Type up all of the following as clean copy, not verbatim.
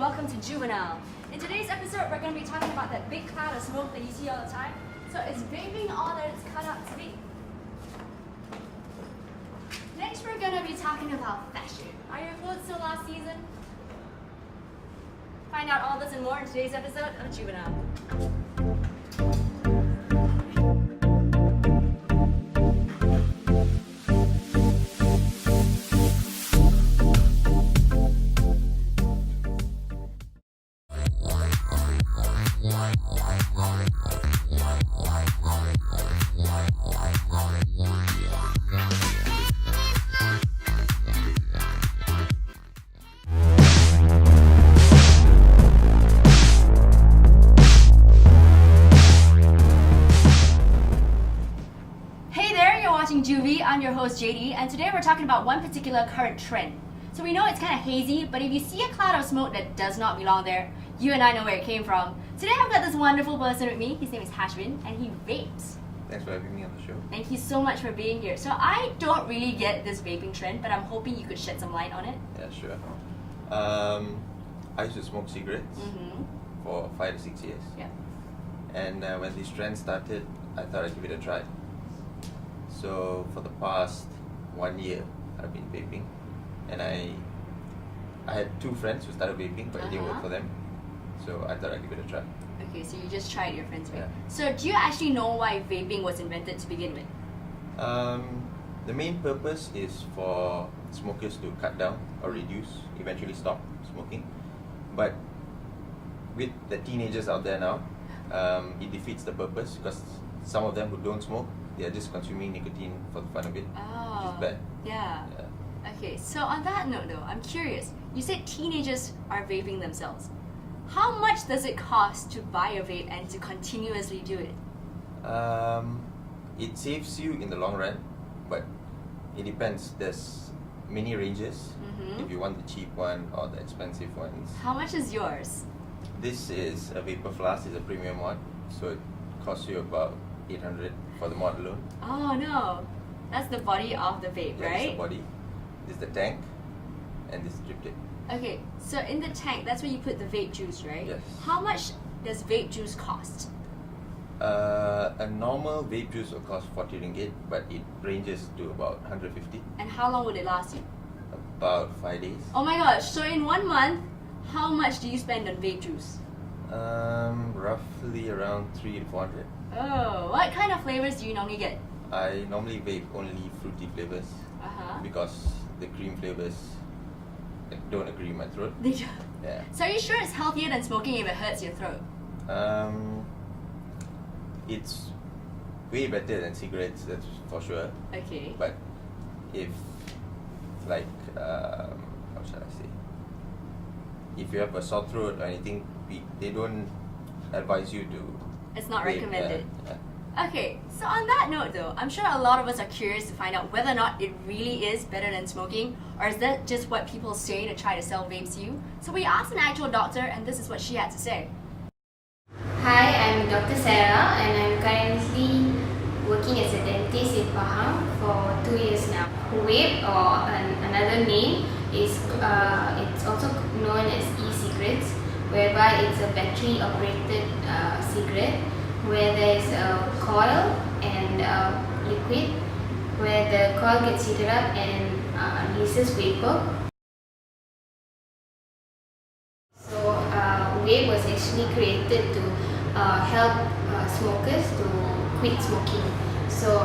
and welcome to Juvenile. In today's episode, we're going to be talking about that big cloud of smoke that you see all the time. So is vaping all that it's cut out to be? Next, we're going to be talking about fashion. Are your clothes still last season? Find out all this and more in today's episode of Juvenile. Watching Juvie, I'm your host JD, and today we're talking about one particular current trend. So we know it's kind of hazy, but if you see a cloud of smoke that does not belong there, you and I know where it came from. Today I've got this wonderful person with me. His name is Hashwin, and he vapes. Thanks for having me on the show. Thank you so much for being here. So I don't really get this vaping trend, but I'm hoping you could shed some light on it. Yeah, sure. I used to smoke cigarettes for 5 to 6 years. Yeah. And when this trend started, I thought I'd give it a try. So for the past 1 year, I've been vaping, and I had 2 friends who started vaping, but it didn't work for them. So I thought I'd give it a try. Okay, so you just tried your friends' vape. Yeah. So do you actually know why vaping was invented to begin with? The main purpose is for smokers to cut down or reduce, eventually stop smoking. But with the teenagers out there now, it defeats the purpose because some of them who don't smoke, they are just consuming nicotine for the fun of it, which is bad. Yeah. Okay, so on that note though, I'm curious. You said teenagers are vaping themselves. How much does it cost to buy a vape and to continuously do it? It saves you in the long run, but it depends. There's many ranges. If you want the cheap one or the expensive ones. How much is yours? This is a vapor flask, it's a premium mod, so it costs you about 800 for the mod alone. Oh no, that's the body of the vape, Yeah, right? this is the body, this is the tank, and this is the drip tip. Okay, so in the tank, that's where you put the vape juice, right? Yes. How much does vape juice cost? A normal vape juice will cost 40 ringgit, but it ranges to about 150. And how long would it last you? About 5 days. Oh my gosh, so in 1 month, how much do you spend on vape juice? Roughly around 300 to 400. Oh, what kind of flavors do you normally get? I normally vape only fruity flavors because the cream flavors don't agree with my throat. They do. Yeah. So are you sure it's healthier than smoking if it hurts your throat? It's way better than cigarettes, that's for sure. Okay. But if, like, how shall I say? If you have a sore throat or anything, they don't advise you to. It's not vape. recommended. Yeah. Okay, so on that note though, I'm sure a lot of us are curious to find out whether or not it really is better than smoking, or is that just what people say to try to sell vapes to you? So we asked an actual doctor, and this is what she had to say. Hi, I'm Dr. Sarah, and I'm currently working as a dentist in Pahang for 2 years now. Vape, or another name, is it's also known as e-cigarettes, whereby it's a battery-operated cigarette where there is a coil and liquid, where the coil gets heated up and releases vapor. So vape was actually created to help smokers to quit smoking. So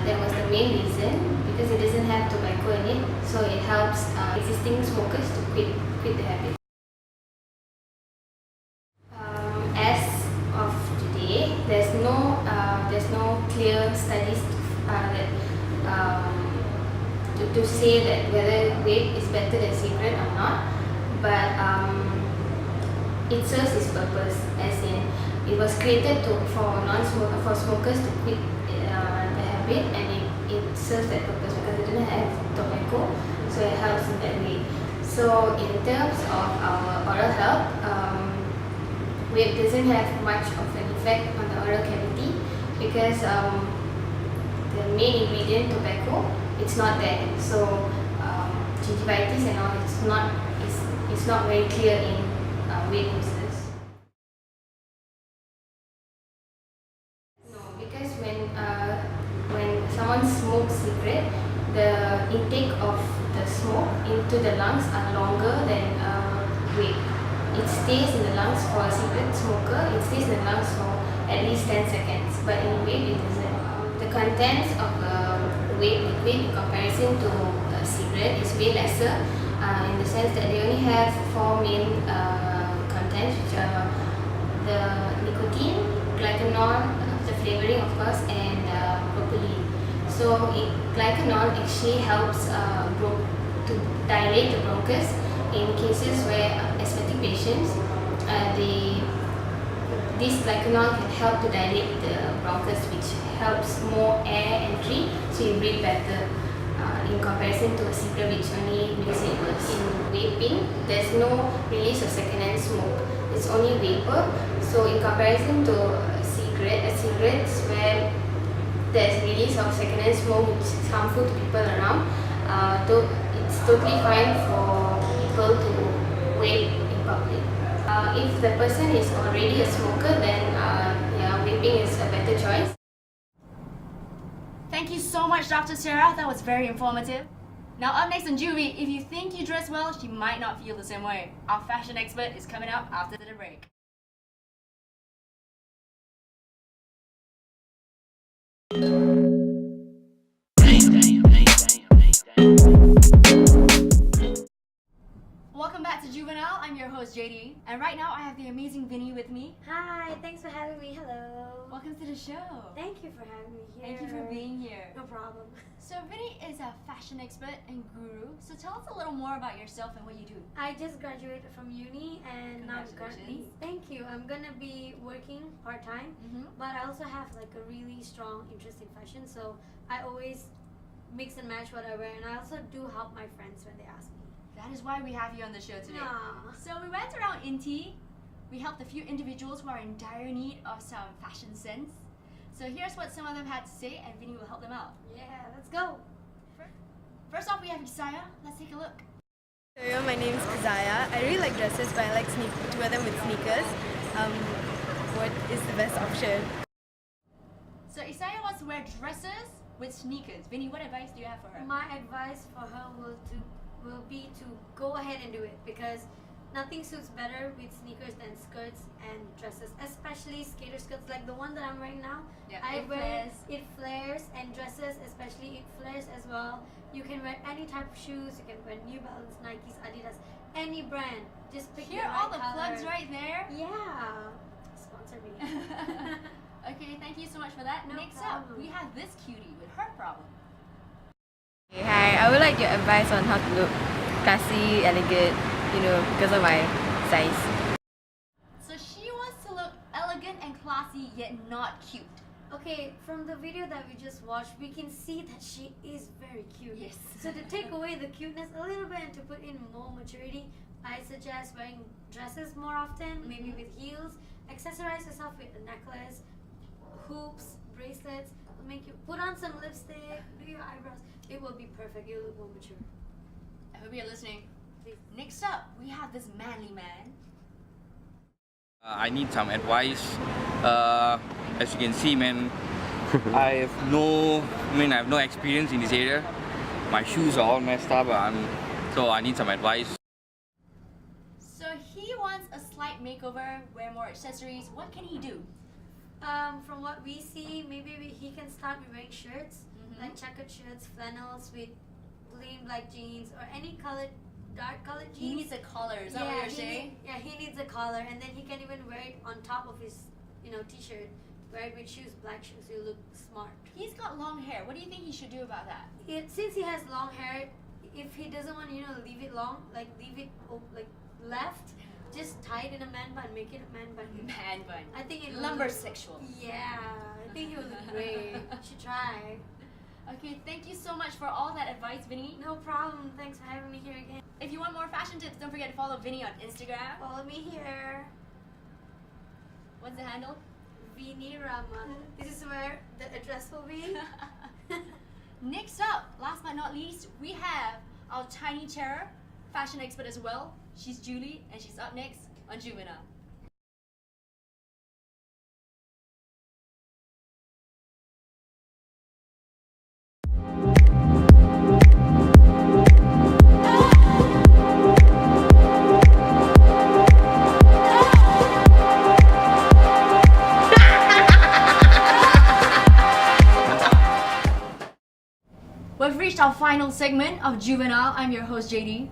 that was the main reason, because it doesn't have tobacco in it, so it helps existing smokers to quit the habit. As of today, there's no clear studies to say that whether vape is better than cigarette or not, but it serves its purpose, as in it was created for smokers to quit the habit, and it serves that purpose because it doesn't have tobacco, so it helps in that way. So in terms of our oral health, vape doesn't have much of an effect on the oral cavity because the main ingredient, tobacco, it's not there. So gingivitis and all, it's not very clear in vape users. No, because when someone smokes cigarette, the intake of the smoke into the lungs are longer than vape. It stays in the lungs for a cigarette smoker. It stays in the lungs for at least 10 seconds. But in vape, it isn't. The contents of vape liquid in comparison to a cigarette is way lesser, in the sense that they only have 4 main contents, which are the nicotine, glycanol, the flavoring of course, and propylene. So glycanol actually helps to dilate the bronchus in cases where asthmatic patients, this glycanol can help to dilate the bronchus, which helps more air entry, so you breathe better. In comparison to a cigarette, which only makes it worse. In vaping, there's no release of secondhand smoke. It's only vapor. So in comparison to a cigarette where there's release of secondhand smoke, which is harmful to people around, it's totally fine for people to vape in public. If the person is already a smoker, then vaping is a better choice. Thank you so much, Dr. Sarah. That was very informative. Now up next on Juvie, if you think you dress well, she might not feel the same way. Our fashion expert is coming up after the break. Welcome back to Juvenile. I'm your host JD, and right now I have the amazing Vinny with me. Hi, thanks for having me. Hello. Welcome to the show. Thank you for having me here. Thank you for being here. No problem. So Vinny is a fashion expert and guru. So tell us a little more about yourself and what you do. I just graduated from uni and now I'm currently, thank you. I'm gonna be working part-time, but I also have like a really strong interest in fashion, so I always mix and match what I wear, and I also do help my friends when they ask me. That is why we have you on the show today. Aww. So we went around Inti. We helped a few individuals who are in dire need of some fashion sense. So here's what some of them had to say, and Vinny will help them out. Yeah, let's go. First off, we have Isaiah. Let's take a look. Hello, my name is Kazaya. I really like dresses, but I like to wear them with sneakers. What is the best option? So Isaiah wants to wear dresses with sneakers. Vinny, what advice do you have for her? My advice for her will be to go ahead and do it, because nothing suits better with sneakers than skirts and dresses, especially skater skirts like the one that I'm wearing now. Yeah, It flares, and dresses especially, it flares as well. You can wear any type of shoes. You can wear New Balance, Nikes, Adidas, any brand. Just pick Here your are all right the color. plugs right there. Yeah, sponsor me. Okay, thank you so much for that. No Next problem. up, we have this cutie with her problem. Hi, I would like your advice on how to look classy, elegant, because of my size. So she wants to look elegant and classy, yet not cute. Okay, from the video that we just watched, we can see that she is very cute. Yes. So to take away the cuteness a little bit and to put in more maturity, I suggest wearing dresses more often, maybe with heels. Accessorize yourself with a necklace, hoops, bracelets. Make you put on some lipstick, do your eyebrows. It will be perfect. You'll look more mature. I hope you're listening. Please. Next up, we have this manly man. I need some advice. As you can see, man, I have no experience in this area. My shoes are all messed up, so I need some advice. So he wants a slight makeover, wear more accessories. What can he do? From what we see, maybe he can start with wearing shirts, like checkered shirts, flannels with plain black jeans, or any dark colored jeans. He needs a collar, is that what you're saying? He needs a collar, and then he can even wear it on top of his, t-shirt. Wear it with shoes, black shoes, you look smart. He's got long hair. What do you think he should do about that? Since he has long hair, if he doesn't want to, leave it long, leave it left, just tie it in a man bun, make it a man bun. Man bun. I think it lumber sexual. Yeah, I think he would look great. You should try. Okay, thank you so much for all that advice, Vinny. No problem. Thanks for having me here again. If you want more fashion tips, don't forget to follow Vinny on Instagram. Follow me here. What's the handle? Vinny Rama. This is where the address will be. Next up, last but not least, we have our tiny terror, fashion expert as well. She's Julie, and she's up next on Juvenile. We've reached our final segment of Juvenile. I'm your host, JD.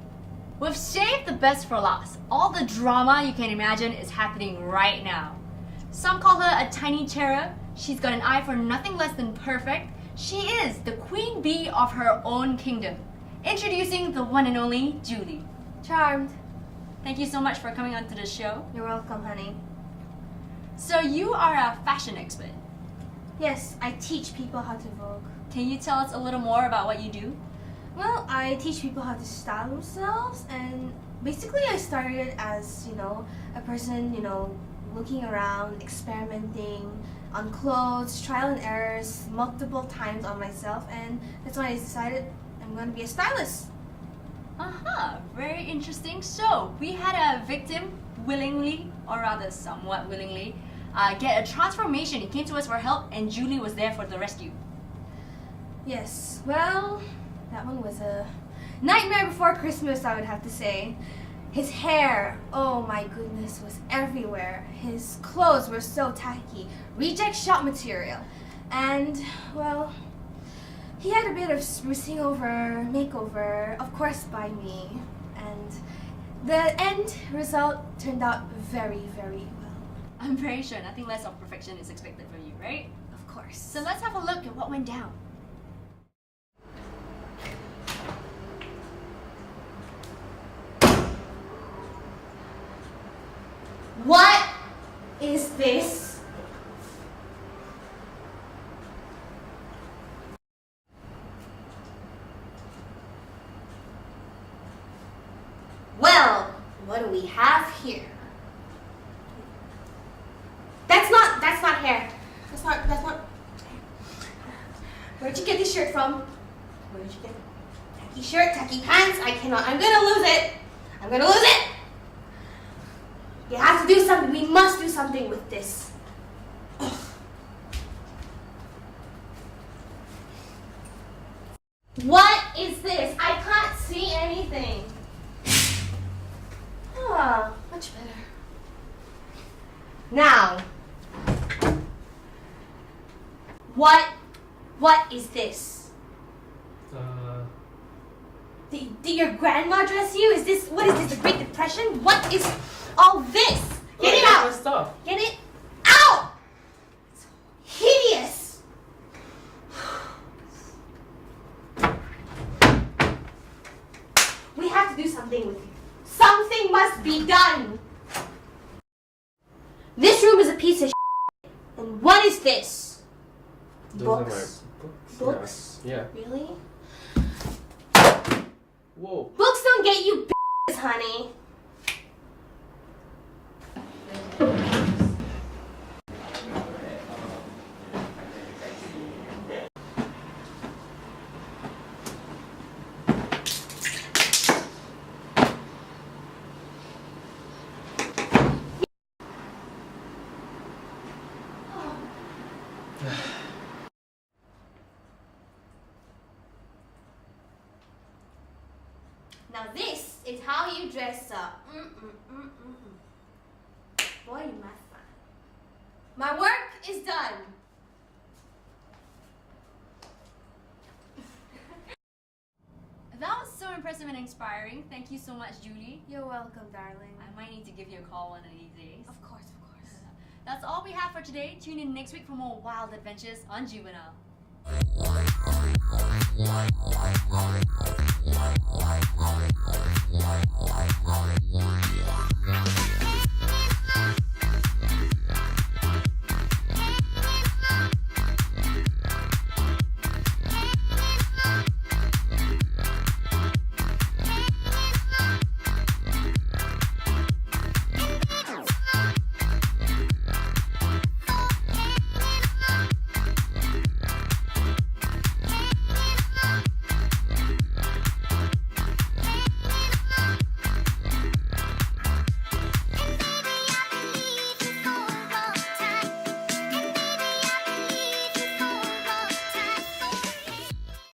We've saved the best for last. All the drama you can imagine is happening right now. Some call her a tiny cherub. She's got an eye for nothing less than perfect. She is the queen bee of her own kingdom. Introducing the one and only Julie. Charmed. Thank you so much for coming onto the show. You're welcome, honey. So you are a fashion expert. Yes, I teach people how to Vogue. Can you tell us a little more about what you do? Well, I teach people how to style themselves, and basically I started as, a person, looking around, experimenting on clothes, trial and errors, multiple times on myself, and that's when I decided I'm going to be a stylist. Very interesting. So, we had a victim willingly, or rather somewhat willingly, get a transformation. He came to us for help, and Julie was there for the rescue. Yes, well, that one was a nightmare before Christmas, I would have to say. His hair, oh my goodness, was everywhere. His clothes were so tacky, reject shop material. And, well, he had a bit of sprucing over, makeover, of course by me. And the end result turned out very, very well. I'm very sure nothing less of perfection is expected from you, right? Of course. So let's have a look at what went down. What is this? Well, what do we have here? That's not hair. That's not. Where'd you get this shirt from? Where'd you get it? Tacky shirt, tacky pants. I'm gonna lose it. You have to do something. We must do something with this. What is this? I can't see anything. Ah, much better. Now, what is this? Did your grandma dress you? What is this, the Great Depression? What is all this? Get it out! Stuff. Get it out! It's hideous! We have to do something with you. Something must be done! This room is a piece of shit. And what is this? Those Books. are my books. Books? Yeah. Really? Whoa. Books don't get you b****s, honey. Now this is how you dress up. Boy, you must find. My work is done. That was so impressive and inspiring. Thank you so much, Julie. You're welcome, darling. I might need to give you a call one of these days. Of course, of course. That's all we have for today. Tune in next week for more wild adventures on Juvenile.